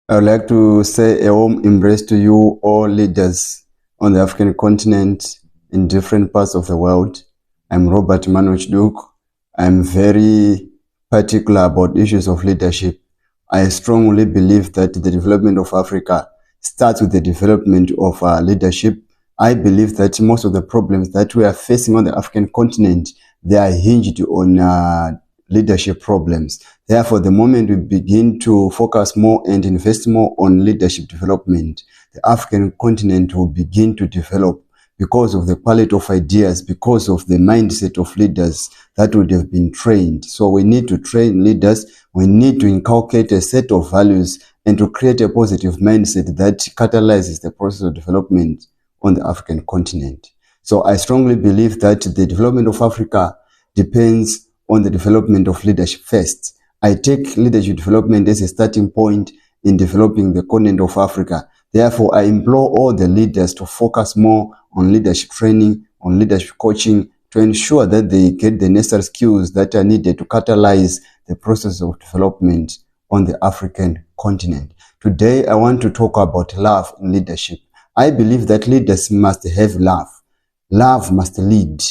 I would like to say a warm embrace to you, all leaders on the African continent in different parts of the world. I'm Robert Manuch Duke. I'm very particular about issues of leadership. I strongly believe that the development of Africa starts with the development of leadership. I believe that most of the problems that we are facing on the African continent, they are hinged on leadership problems. Therefore, the moment we begin to focus more and invest more on leadership development, the African continent will begin to develop because of the quality of ideas, because of the mindset of leaders that would have been trained. So we need to train leaders. We need to inculcate a set of values and to create a positive mindset that catalyzes the process of development on the African continent. So I strongly believe that the development of Africa depends on the development of leadership first. I take leadership development as a starting point in developing the continent of Africa. Therefore, I implore all the leaders to focus more on leadership training, on leadership coaching, to ensure that they get the necessary skills that are needed to catalyze the process of development on the African continent. Today, I want to talk about love in leadership. I believe that leaders must have love. Love must lead.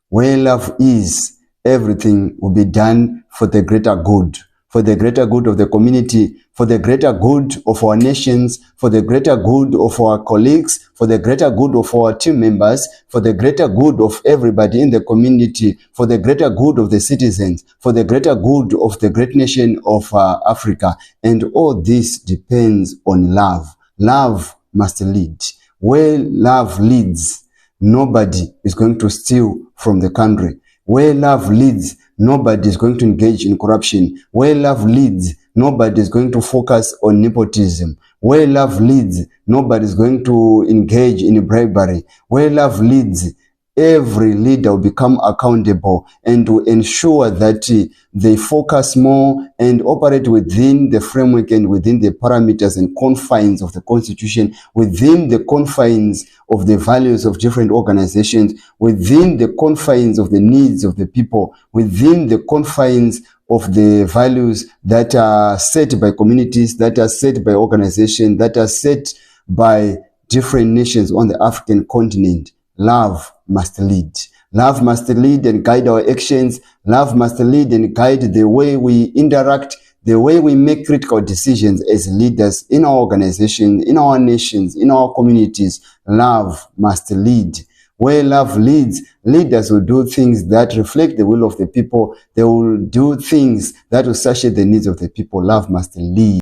Where love is, everything will be done for the greater good of the community, for the greater good of our nations, for the greater good of our colleagues, for the greater good of our team members, for the greater good of everybody in the community, for the greater good of the citizens, for the greater good of the great nation of Africa. And all this depends on love. Love must lead. Where love leads, nobody is going to steal from the country. Where love leads, nobody is going to engage in corruption. Where love leads, nobody is going to focus on nepotism. Where love leads, nobody is going to engage in bribery. Where love leads, every leader will become accountable and to ensure that they focus more and operate within the framework and within the parameters and confines of the constitution, within the confines of the values of different organizations, within the confines of the needs of the people, within the confines of the values that are set by communities, that are set by organizations, that are set by different nations on the African continent. Love must lead. Love must lead and guide our actions. Love must lead and guide the way we interact, the way we make critical decisions as leaders in our organization, in our nations, in our communities. Love must lead. Where love leads, leaders will do things that reflect the will of the people. They will do things that will satiate the needs of the people. Love must lead.